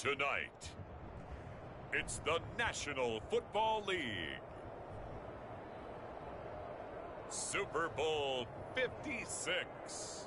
Tonight, it's the National Football League. Super Bowl 56.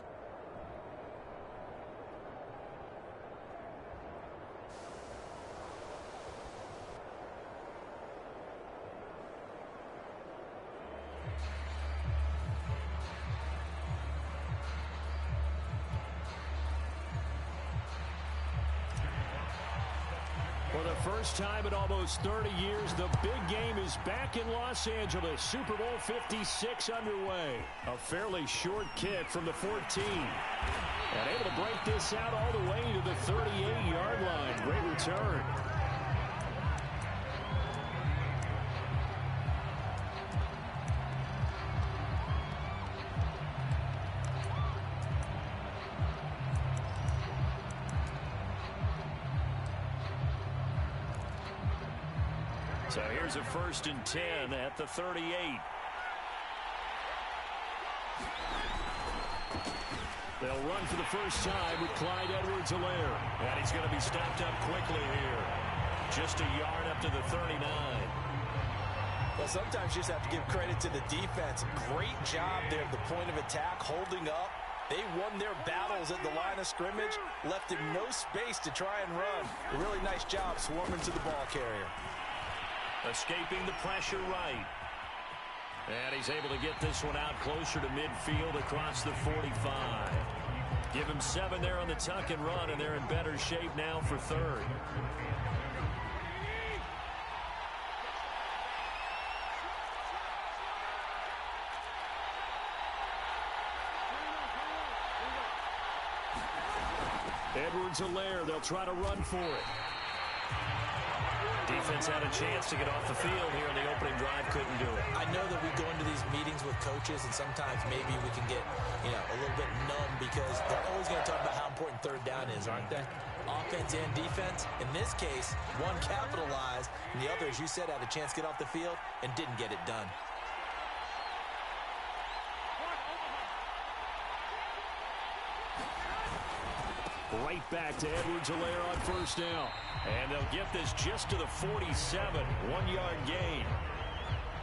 For the first time in almost 30 years, the big game is back in Los Angeles. Super Bowl 56 underway. A fairly short kick from the 14. And able to break this out all the way to the 38-yard line. Great return. So here's a 1st and 10 at the 38. They'll run for the first time with Clyde Edwards-Helaire. And he's going to be stopped up quickly here. Just a yard up to the 39. Well, sometimes you just have to give credit to the defense. Great job there at the point of attack, holding up. They won their battles at the line of scrimmage, left him no space to try and run. A really nice job swarming to the ball carrier. Escaping the pressure right. And he's able to get this one out closer to midfield across the 45. Give him 7 there on the tuck and run, and they're in better shape now for 3rd. Edwards-Helaire, they'll try to run for it. Defense had a chance to get off the field here in the opening drive, couldn't do it. I know that we go into these meetings with coaches, and sometimes maybe we can get, a little bit numb because they're always going to talk about how important 3rd down is, aren't they? Offense and defense. In this case, one capitalized, and the other, as you said, had a chance to get off the field and didn't get it done. Right back to Edwards-Helaire on 1st down. And they'll get this just to the 47. 1-yard gain.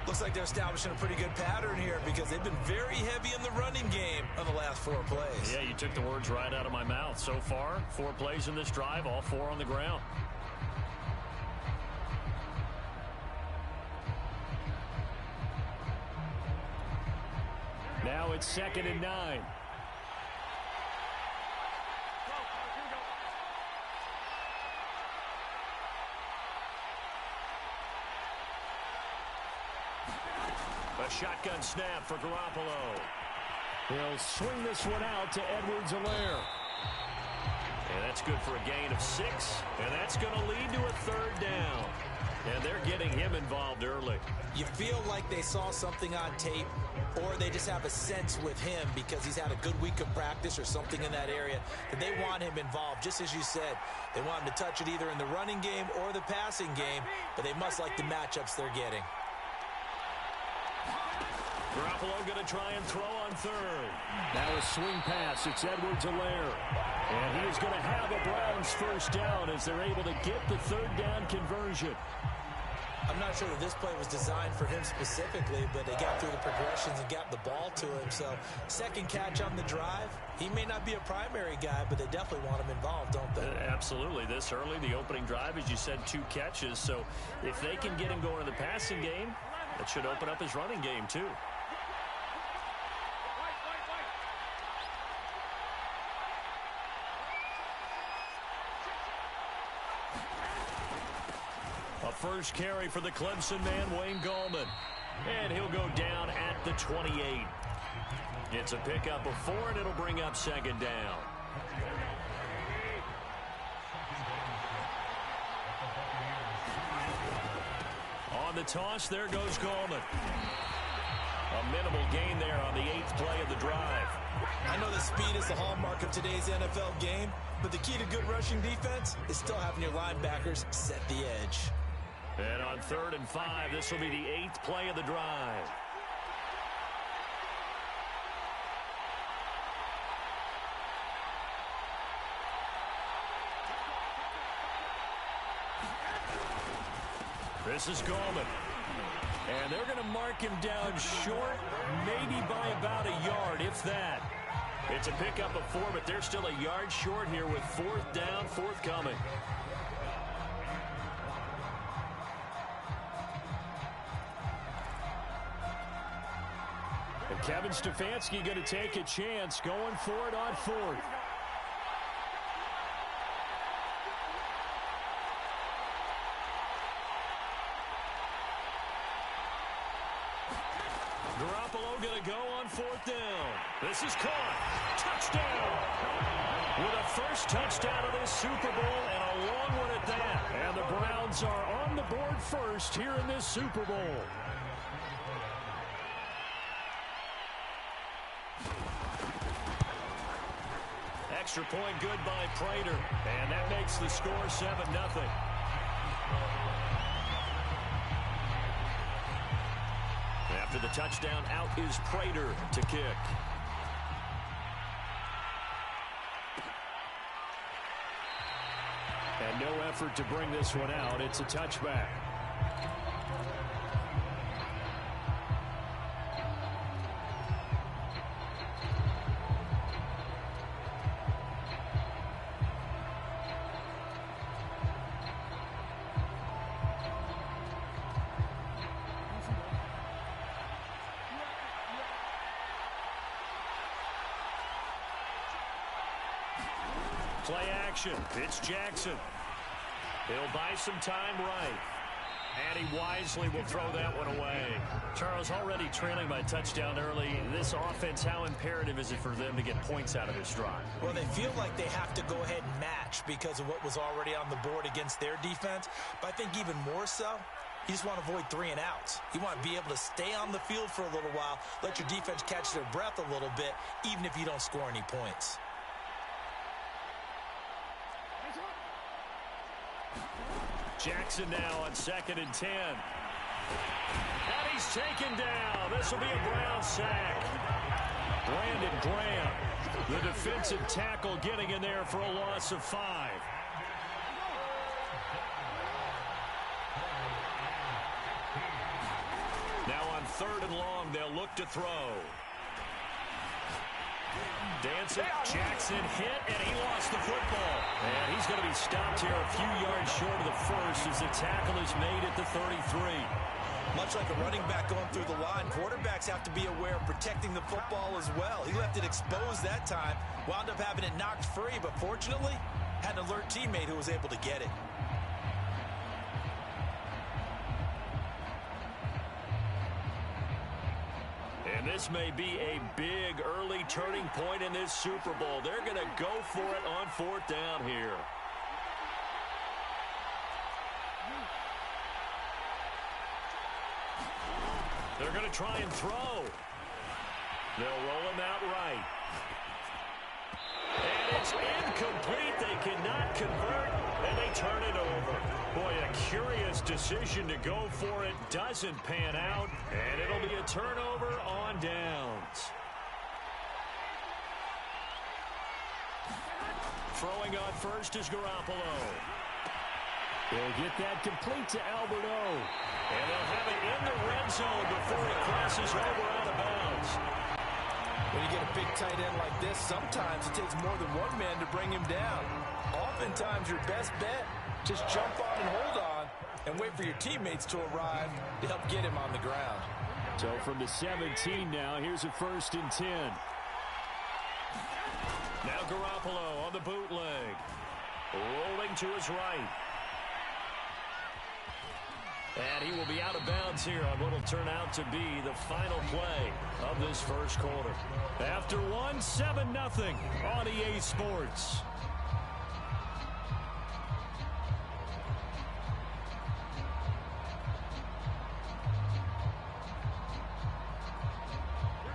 Looks like they're establishing a pretty good pattern here because they've been very heavy in the running game on the last 4 plays. Yeah, you took the words right out of my mouth. So far, 4 plays in this drive, all 4 on the ground. Now it's 2nd and 9. A shotgun snap for Garoppolo. He'll swing this one out to Edwards-Helaire. And that's good for a gain of 6. And that's going to lead to a 3rd down. And they're getting him involved early. You feel like they saw something on tape, or they just have a sense with him because he's had a good week of practice or something in that area that they want him involved. Just as you said, they want him to touch it either in the running game or the passing game, but they must like the matchups they're getting. Garoppolo going to try and throw on 3rd. Now a swing pass. It's Edwards-Helaire. And he is going to have a Browns 1st down as they're able to get the 3rd down conversion. I'm not sure that this play was designed for him specifically, but they got through the progressions and got the ball to him. So 2nd catch on the drive. He may not be a primary guy, but they definitely want him involved, don't they? Absolutely. This early, the opening drive, as you said, 2 catches. So if they can get him going in the passing game, that should open up his running game too. A first carry for the Clemson man, Wayne Gallman. And he'll go down at the 28. It's a pickup of 4, and it'll bring up 2nd down. On the toss, there goes Gallman. A minimal gain there on the 8th play of the drive. I know that speed is the hallmark of today's NFL game, but the key to good rushing defense is still having your linebackers set the edge. And on 3rd and 5, this will be the 8th play of the drive. This is Gallman. And they're going to mark him down short, maybe by about a yard, if that. It's a pickup of 4, but they're still a yard short here with 4th down, forthcoming. And Kevin Stefanski going to take a chance, going for it on 4th. Garoppolo going to go on 4th down. This is caught. Touchdown. With a first touchdown of this Super Bowl and a long one at that. And the Browns are on the board first here in this Super Bowl. Extra point good by Prater. And that makes the score 7-0. After the touchdown, out is Prater to kick. And no effort to bring this one out. It's a touchback. Play action. It's Jackson. He'll buy some time right. And he wisely will throw that one away. Charles, already trailing by touchdown early. This offense, how imperative is it for them to get points out of this drive? Well, they feel like they have to go ahead and match because of what was already on the board against their defense. But I think even more so, you just want to avoid 3 and outs. You want to be able to stay on the field for a little while, let your defense catch their breath a little bit, even if you don't score any points. Jackson now on 2nd and 10. And he's taken down. This will be a Brown sack. Brandon Graham, the defensive tackle, getting in there for a loss of 5. Now on 3rd and long, they'll look to throw. Dancing, Jackson hit, and he lost the football. And he's going to be stopped here a few yards short of the first as the tackle is made at the 33. Much like a running back going through the line, quarterbacks have to be aware of protecting the football as well. He left it exposed that time, wound up having it knocked free, but fortunately, had an alert teammate who was able to get it. And this may be a big early turning point in this Super Bowl. They're going to go for it on 4th down here. They're going to try and throw. They'll roll him out right. And it's incomplete. They cannot convert, and they turn it over. Boy, a curious decision to go for it. Doesn't pan out, and it'll be a turnover on downs. Throwing on first is Garoppolo. They'll get that complete to Alberto. And they'll have it in the red zone before it crosses over out of bounds. When you get a big tight end like this, sometimes it takes more than one man to bring him down. Oftentimes, your best bet, just jump on and hold on and wait for your teammates to arrive to help get him on the ground. So from the 17 now, here's a 1st and 10. Now Garoppolo on the bootleg. Rolling to his right. And he will be out of bounds here on what will turn out to be the final play of this first quarter. After 7-0 on EA Sports.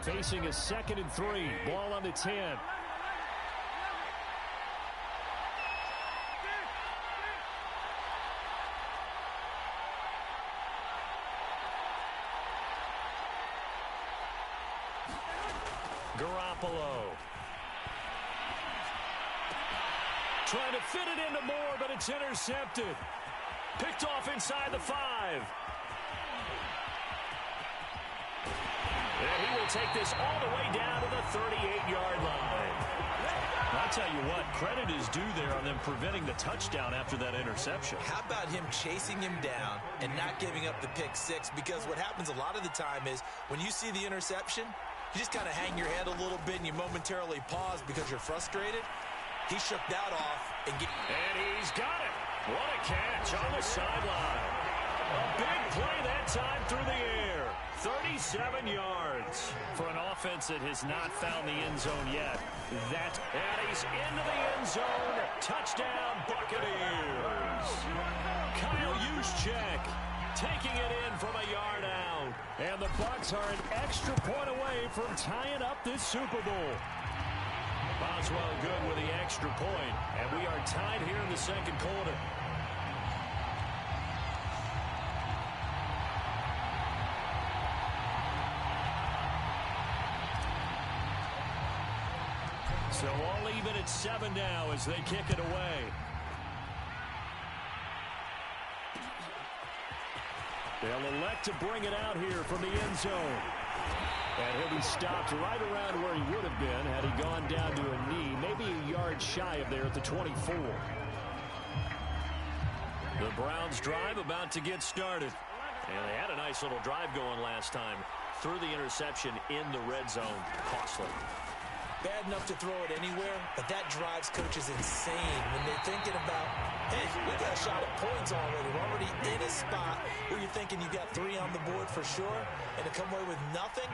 Facing a 2nd and 3. Ball on the 10. Garoppolo. Trying to fit it into Moore, but it's intercepted. Picked off inside the 5. And he will take this all the way down to the 38-yard line. I'll tell you what, credit is due there on them preventing the touchdown after that interception. How about him chasing him down and not giving up the pick 6? Because what happens a lot of the time is when you see the interception, you just kind of hang your head a little bit and you momentarily pause because you're frustrated. He shook that off. And he's got it. What a catch on the sideline. A big play that time through the air. 37 yards for an offense that has not found the end zone yet. And he's into the end zone. Touchdown, Buccaneers. Kyle Juszczyk taking it in from a yard out. And the Bucs are an extra point away from tying up this Super Bowl. Boswell good with the extra point, and we are tied here in the second quarter. So all even at 7 now as they kick it away. They'll elect to bring it out here from the end zone. And he'll be stopped right around where he would have been had he gone down to a knee, maybe a yard shy of there at the 24. The Browns drive about to get started. And they had a nice little drive going last time. Threw the interception in the red zone. Costly. Bad enough to throw it anywhere, but that drives coaches insane when they're thinking about, hey, we got a shot at points already. We're already in a spot where you're thinking you got 3 on the board for sure, and to come away with nothing,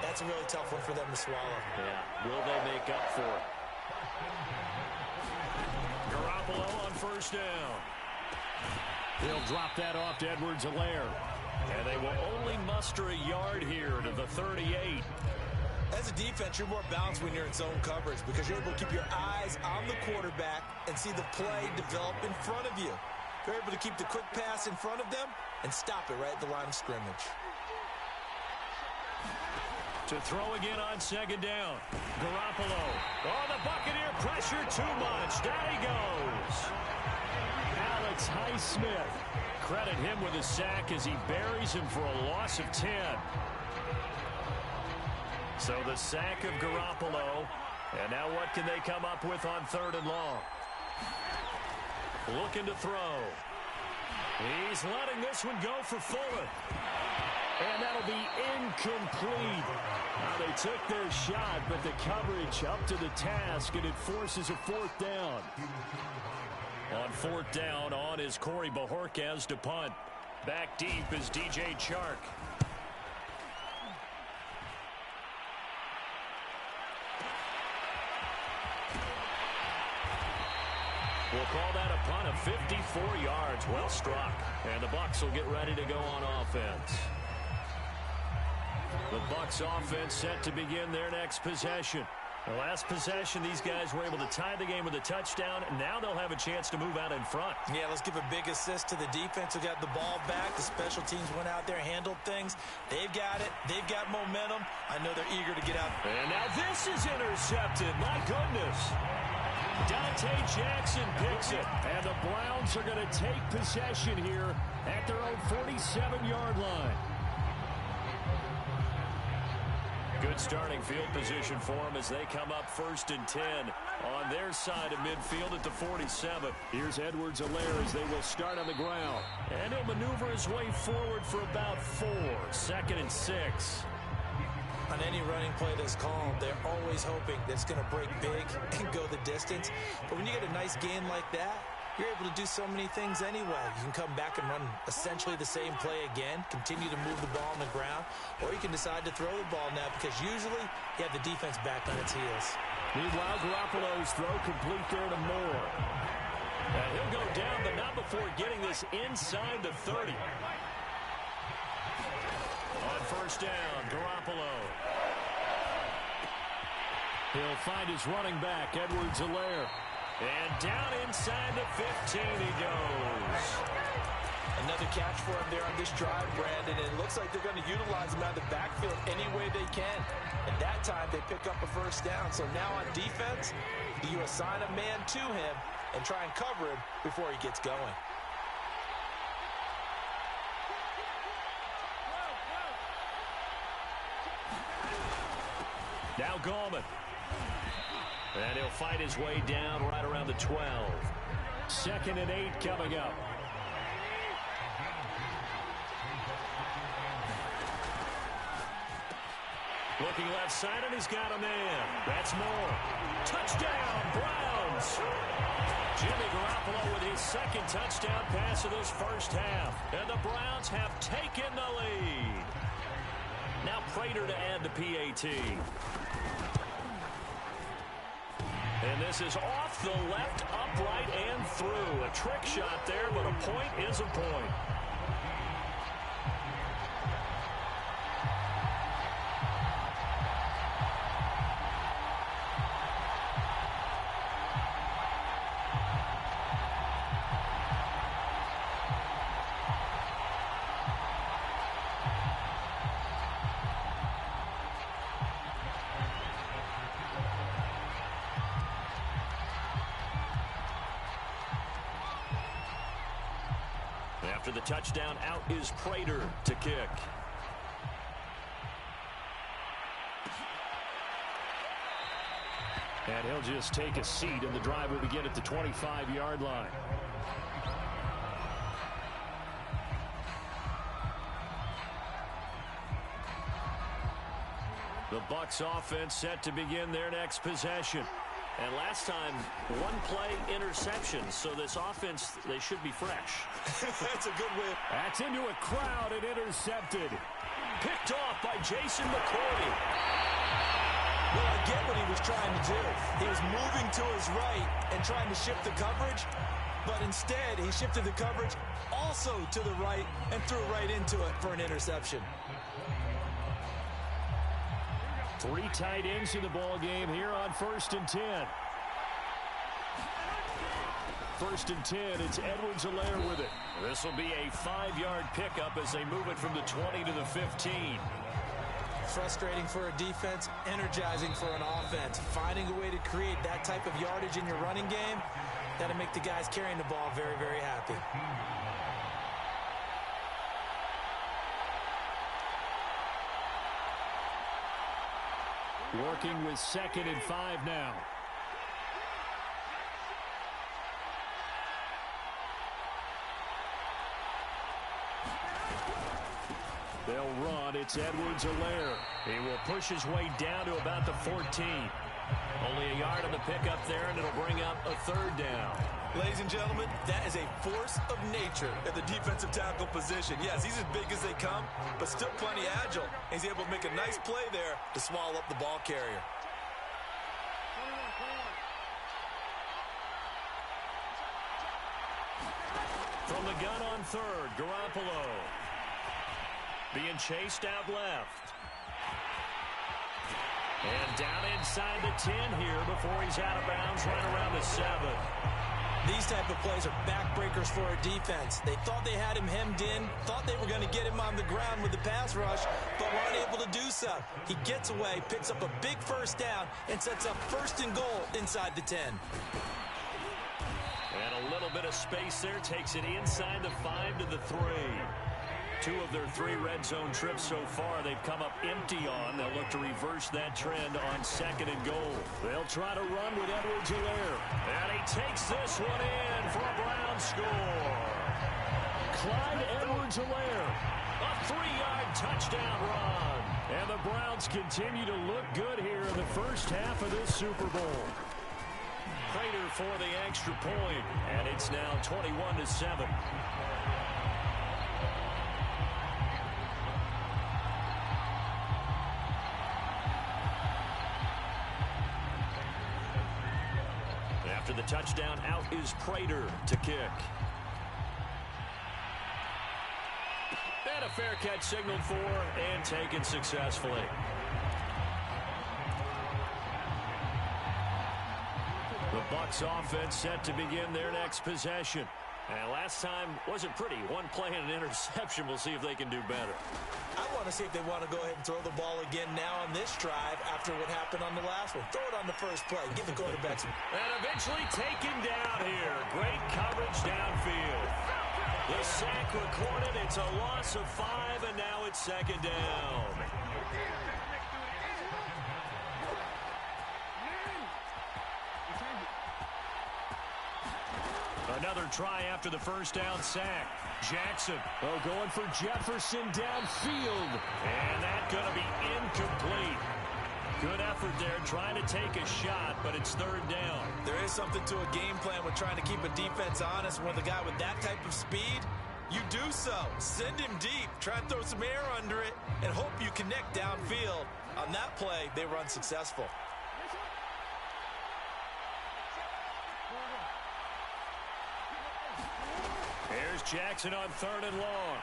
that's a really tough one for them to swallow. Yeah, will they make up for it? Garoppolo on first down. He'll drop that off to Edwards-Helaire. And they will only muster a yard here to the 38. As a defense, you're more balanced when you're in zone coverage because you're able to keep your eyes on the quarterback and see the play develop in front of you. You're able to keep the quick pass in front of them and stop it right at the line of scrimmage. To throw again on second down. Garoppolo. Oh, the Buccaneer pressure too much. Down he goes. Alex Highsmith. Credit him with a sack as he buries him for a loss of 10. So the sack of Garoppolo. And now what can they come up with on 3rd and long? Looking to throw. He's letting this one go for Fuller. And that'll be incomplete. Now they took their shot, but the coverage up to the task, and it forces a 4th down. On 4th down, on is Corey Bojorquez to punt. Back deep is DJ Chark. We'll call that a punt of 54 yards. Well struck. And the Bucs will get ready to go on offense. The Bucs offense set to begin their next possession. The last possession, these guys were able to tie the game with a touchdown. Now they'll have a chance to move out in front. Yeah, let's give a big assist to the defense who got the ball back. The special teams went out there, handled things. They've got it. They've got momentum. I know they're eager to get out. And now this is intercepted. My goodness. Dante Jackson picks it. And the Browns are going to take possession here at their own 47-yard line. Good starting field position for them as they come up 1st and 10 on their side of midfield at the 47. Here's Edwards-Helaire as they will start on the ground. And he'll maneuver his way forward for about 4. 2nd and 6. On any running play that's called, they're always hoping that it's going to break big and go the distance. But when you get a nice game like that, you're able to do so many things anyway. You can come back and run essentially the same play again, continue to move the ball on the ground, or you can decide to throw the ball now because usually you have the defense back on its heels. Meanwhile, Garoppolo's throw complete there to Moore. And he'll go down, but not before getting this inside the 30. On 1st down, Garoppolo. He'll find his running back, Edwards-Helaire. And down inside the 15 he goes. Another catch for him there on this drive, Brandon. And it looks like they're going to utilize him out of the backfield any way they can. And that time they pick up a 1st down. So now on defense, do you assign a man to him and try and cover him before he gets going? Now Gallman. And he'll fight his way down right around the 12. 2nd and 8 coming up. Looking left side, and he's got a man. That's Moore. Touchdown, Browns. Jimmy Garoppolo with his 2nd touchdown pass of this first half. And the Browns have taken the lead. Now Prater to add the PAT. And this is off the left, upright, and through. A trick shot there, but a point is a point. After the touchdown, out is Prater to kick. And he'll just take a seat, and the drive will begin at the 25-yard line. The Bucs offense set to begin their next possession. And last time, one play interception. So this offense, they should be fresh. That's a good win. That's into a crowd and intercepted. Picked off by Jason McCourty. Well, I get what he was trying to do. He was moving to his right and trying to shift the coverage. But instead, he shifted the coverage also to the right and threw right into it for an interception. 3 tight ends in the ball game here on 1st and 10. 1st and 10, it's Edwards-Helaire with it. This will be a 5-yard pickup as they move it from the 20 to the 15. Frustrating for a defense, energizing for an offense. Finding a way to create that type of yardage in your running game, that'll make the guys carrying the ball very, very happy. Working with 2nd and 5 now. They'll run. It's Edwards-Helaire. He will push his way down to about the 14. Only a yard on the pickup there, and it'll bring up a 3rd down. Ladies and gentlemen, that is a force of nature at the defensive tackle position. Yes, he's as big as they come, but still plenty agile. He's able to make a nice play there to swallow up the ball carrier. From the gun on 3rd, Garoppolo. Being chased out left. And down inside the 10 here before he's out of bounds right around the 7. These type of plays are backbreakers for a defense. They thought they had him hemmed in, thought they were going to get him on the ground with the pass rush, but were unable to do so. He gets away, picks up a big 1st down, and sets up 1st and goal inside the 10. And a little bit of space there takes it inside the 5 to the 3. 2 of their 3 red zone trips so far they've come up empty on. They'll look to reverse that trend on 2nd and goal. They'll try to run with Edwards-Helaire. And he takes this one in for a Brown score. Clyde Edwards-Helaire. A 3-yard touchdown run. And the Browns continue to look good here in the first half of this Super Bowl. Prater for the extra point, and it's now 21-7. After the touchdown, out is Prater to kick. And a fair catch signaled for and taken successfully. The Bucs offense set to begin their next possession. And last time wasn't pretty. One play and an interception. We'll see if they can do better. I want to see if they want to go ahead and throw the ball again now on this drive after what happened on the last one. Throw it on the first play. Give the quarterback some. And eventually taken down here. Great coverage downfield. The sack recorded. It's a loss of 5, and now it's 2nd down. another try after the first down sack. Jackson, going for Jefferson downfield. And that's going to be incomplete. Good effort there trying to take a shot, but it's third down. There is something to a game plan with trying to keep a defense honest. When the guy with that type of speed, you do so. Send him deep. Try and throw some air under it and hope you connect downfield. On that play, they were unsuccessful. Here's Jackson on third and long.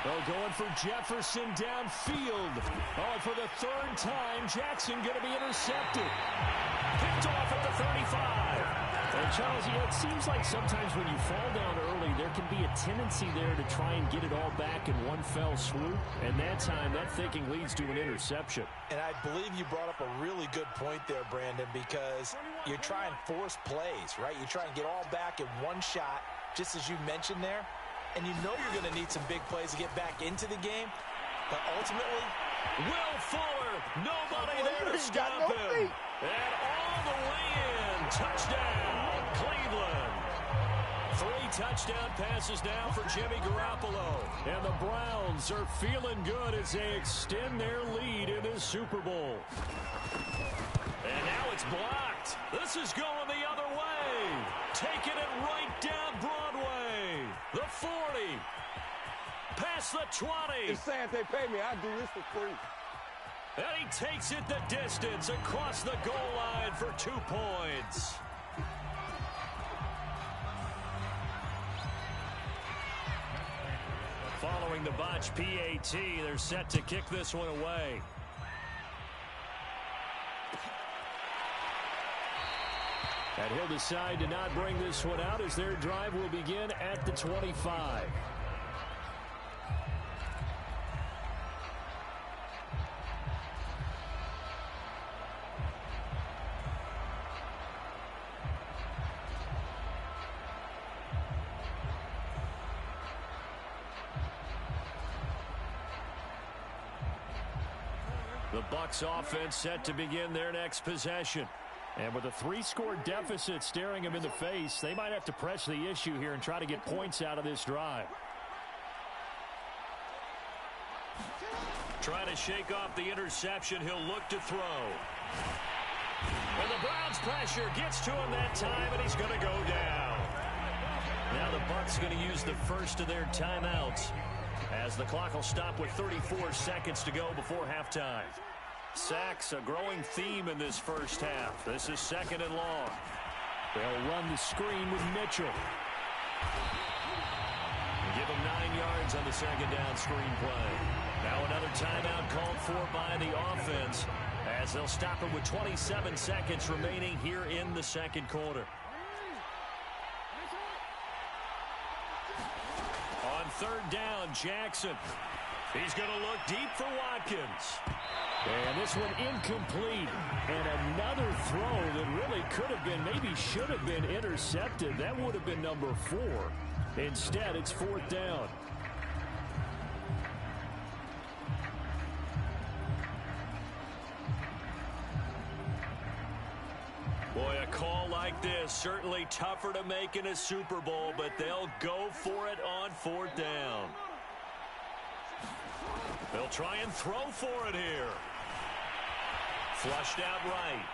Going for Jefferson downfield. For the third time, Jackson going to be intercepted. Picked off at the 35. And Charles, it seems like sometimes when you fall down early, there can be a tendency there to try and get it all back in one fell swoop. And that time, that thinking leads to an interception. And I believe you brought up a really good point there, Brandon, because you try and force plays, right? You try and get all back in one shot, just as you mentioned there. And you know you're going to need some big plays to get back into the game. But ultimately, Will Fuller, nobody there to stop him. And all the way in. Touchdown, Cleveland. 3 touchdown passes now for Jimmy Garoppolo. And the Browns are feeling good as they extend their lead in this Super Bowl. And now it's blocked. This is going the other way. Taking it right down Broadway. The 40. Past the 20. It's saying they pay me. I do this for free. And he takes it the distance across the goal line for 2 points. Following the botch PAT, they're set to kick this one away. And he'll decide to not bring this one out as their drive will begin at the 25. The Bucs offense set to begin their next possession. And with a 3-score deficit staring them in the face, they might have to press the issue here and try to get points out of this drive. Trying to shake off the interception, he'll look to throw. And the Browns pressure gets to him that time, and he's going to go down. Now the Bucs going to use the first of their timeouts, as the clock will stop with 34 seconds to go before halftime. Sacks, a growing theme in this first half. This is second and long. They'll run the screen with Mitchell. Give him 9 yards on the second down screen play. Now another timeout called for by the offense, as they'll stop him with 27 seconds remaining here in the second quarter. On third down, Jackson. He's going to look deep for Watkins. And this one incomplete. And another throw that really could have been, maybe should have been intercepted. That would have been number 4. Instead, it's fourth down. Boy, a call like this, certainly tougher to make in a Super Bowl, but they'll go for it on fourth down. They'll try and throw for it here. Flushed out right.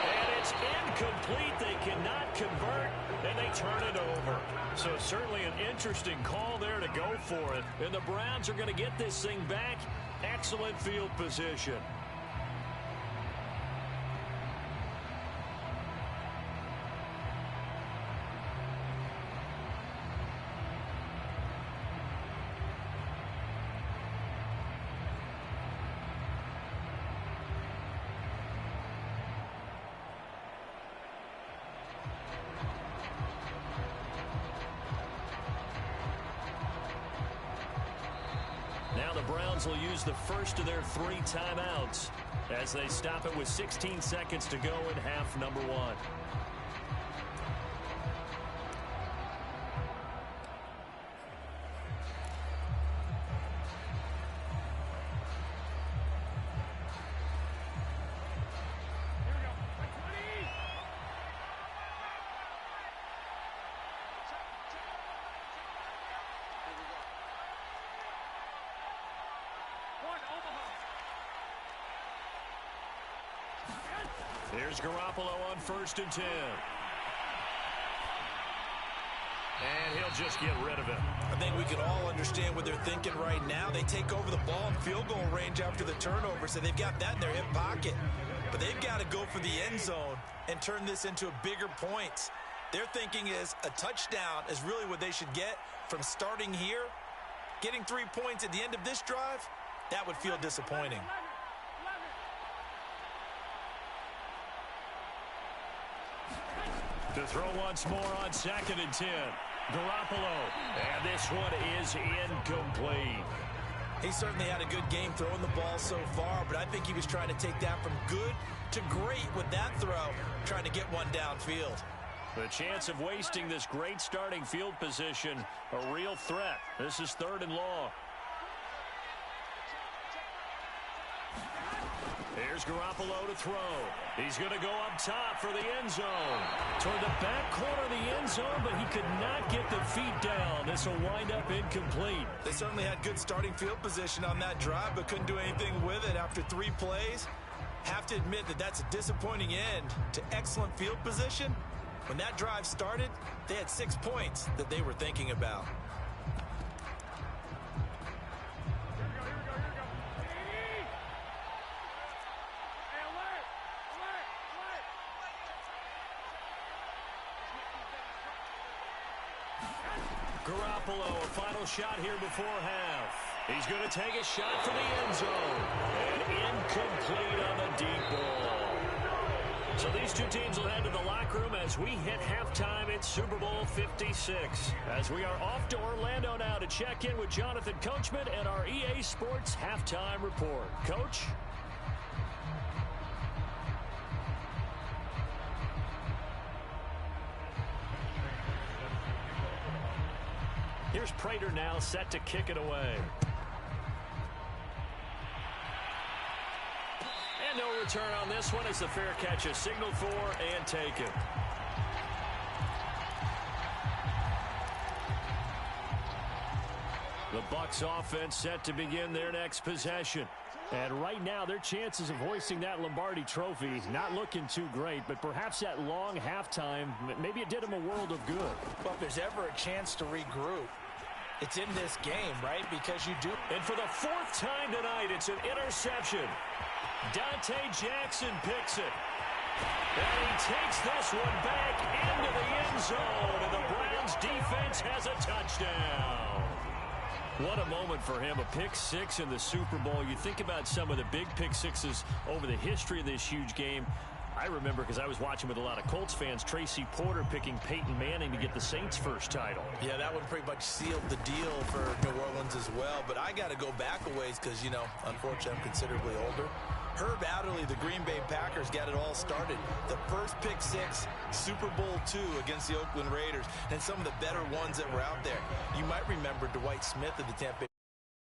And it's incomplete. They cannot convert, and they turn it over. So certainly an interesting call there to go for it. And the Browns are going to get this thing back. Excellent field position. Now the Browns will use the first of their 3 timeouts as they stop it with 16 seconds to go in half number 1. Here's Garoppolo on 1st and 10. And he'll just get rid of it. I think we can all understand what they're thinking right now. They take over the ball in field goal range after the turnover, so they've got that in their hip pocket. But they've got to go for the end zone and turn this into a bigger points. Their thinking is a touchdown is really what they should get from starting here. Getting 3 points at the end of this drive, that would feel disappointing. To throw once more on 2nd and 10. Garoppolo. And this one is incomplete. He certainly had a good game throwing the ball so far, but I think he was trying to take that from good to great with that throw, trying to get one downfield. The chance of wasting this great starting field position, a real threat. This is 3rd and long. Here's Garoppolo to throw. He's going to go up top for the end zone. Toward the back corner of the end zone, but he could not get the feet down. This will wind up incomplete. They certainly had good starting field position on that drive, but couldn't do anything with it after 3 plays. Have to admit that that's a disappointing end to excellent field position. When that drive started, they had 6 points that they were thinking about. Garoppolo, a final shot here before half. He's going to take a shot for the end zone. And incomplete on the deep ball. So these two teams will head to the locker room as we hit halftime at Super Bowl 56. As we are off to Orlando now to check in with Jonathan Coachman and our EA Sports Halftime Report. Coach? Here's Prater now set to kick it away. And no return on this one as the fair catch is signaled for and taken. The Bucs offense set to begin their next possession. And right now, their chances of hoisting that Lombardi trophy not looking too great, but perhaps that long halftime, maybe it did them a world of good. Well, if there's ever a chance to regroup, it's in this game, right? Because you do. And for the 4th time tonight, it's an interception. Dante Jackson picks it. And he takes this one back into the end zone, and the Browns defense has a touchdown. What a moment for him, a pick 6 in the Super Bowl. You think about some of the big pick 6s over the history of this huge game. I remember, because I was watching with a lot of Colts fans, Tracy Porter picking Peyton Manning to get the Saints' first title. Yeah, that one pretty much sealed the deal for New Orleans as well. But I got to go back a ways because, you know, unfortunately I'm considerably older. Herb Adderley, the Green Bay Packers, got it all started. The first pick 6, Super Bowl II against the Oakland Raiders, and some of the better ones that were out there. You might remember Dwight Smith of the Tampa Bay